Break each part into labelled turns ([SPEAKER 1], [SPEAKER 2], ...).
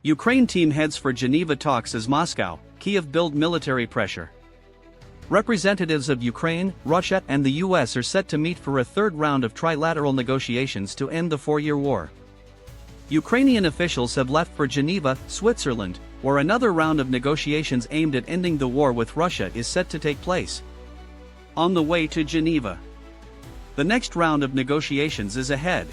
[SPEAKER 1] Ukraine team heads for Geneva talks as Moscow, Kyiv build military pressure. Representatives of Ukraine, Russia, and the US are set to meet for a third round of trilateral negotiations to end the four-year war. Ukrainian officials have left for Geneva, Switzerland, where another round of negotiations aimed at ending the war with Russia is set to take place. On the way to Geneva, the next round of negotiations is ahead.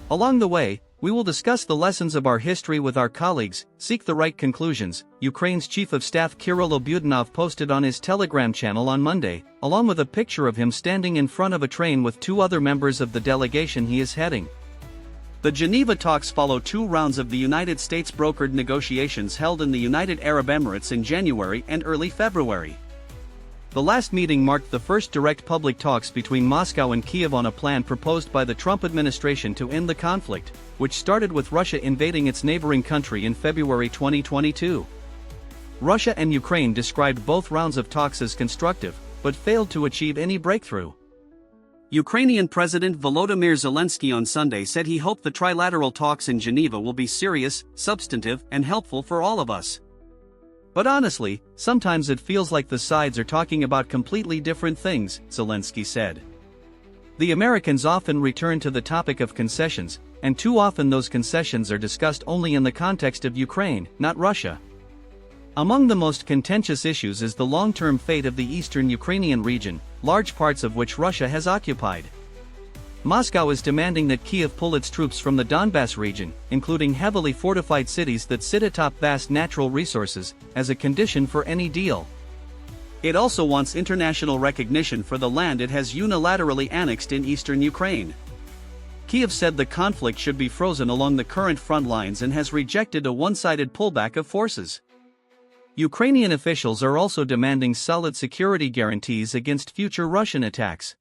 [SPEAKER 1] Along the way, we will discuss the lessons of our history with our colleagues, seek the right conclusions, Ukraine's Chief of Staff Kirill Budanov posted on his Telegram channel on Monday, along with a picture of him standing in front of a train with two other members of the delegation he is heading. The Geneva talks follow two rounds of the United States brokered negotiations held in the United Arab Emirates in January and early February. The last meeting marked the first direct public talks between Moscow and Kyiv on a plan proposed by the Trump administration to end the conflict, which started with Russia invading its neighboring country in February 2022. Russia and Ukraine described both rounds of talks as constructive, but failed to achieve any breakthrough. Ukrainian President Volodymyr Zelensky on Sunday said he hoped the trilateral talks in Geneva will be serious, substantive, and helpful for all of us. But honestly, sometimes it feels like the sides are talking about completely different things, Zelensky said. The Americans often return to the topic of concessions, and too often those concessions are discussed only in the context of Ukraine, not Russia. Among the most contentious issues is the long-term fate of the eastern Ukrainian region, large parts of which Russia has occupied. Moscow is demanding that Kyiv pull its troops from the Donbas region, including heavily fortified cities that sit atop vast natural resources, as a condition for any deal. It also wants international recognition for the land it has unilaterally annexed in eastern Ukraine. Kyiv said the conflict should be frozen along the current front lines and has rejected a one-sided pullback of forces. Ukrainian officials are also demanding solid security guarantees against future Russian attacks.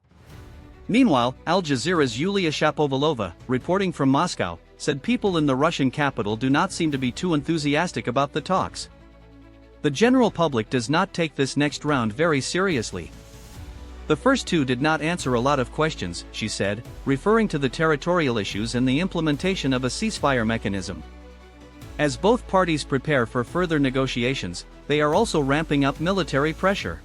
[SPEAKER 1] Meanwhile, Al Jazeera's Yulia Shapovalova, reporting from Moscow, said people in the Russian capital do not seem to be too enthusiastic about the talks. The general public does not take this next round very seriously. The first two did not answer a lot of questions, she said, referring to the territorial issues and the implementation of a ceasefire mechanism. As both parties prepare for further negotiations, they are also ramping up military pressure.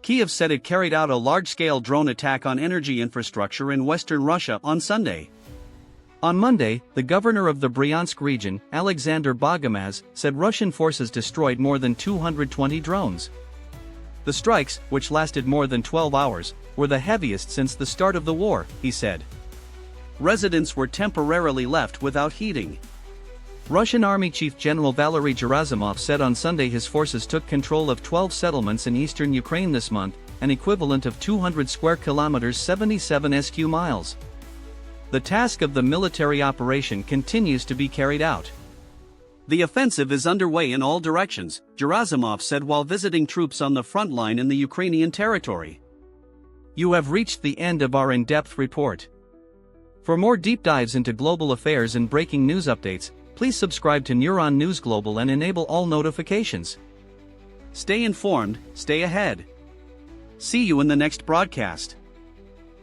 [SPEAKER 1] Kyiv said it carried out a large-scale drone attack on energy infrastructure in western Russia on Sunday. On Monday, the governor of the Bryansk region, Alexander Bogomaz, said Russian forces destroyed more than 220 drones. The strikes, which lasted more than 12 hours, were the heaviest since the start of the war, he said. Residents were temporarily left without heating. Russian Army Chief General Valery Gerasimov said on Sunday his forces took control of 12 settlements in eastern Ukraine this month, an equivalent of 200 square kilometers 77 sq miles. The task of the military operation continues to be carried out. The offensive is underway in all directions, Gerasimov said while visiting troops on the front line in the Ukrainian territory. You have reached the end of our in-depth report. For more deep dives into global affairs and breaking news updates, please subscribe to Neuron News Global and enable all notifications. Stay informed, stay ahead. See you in the next broadcast.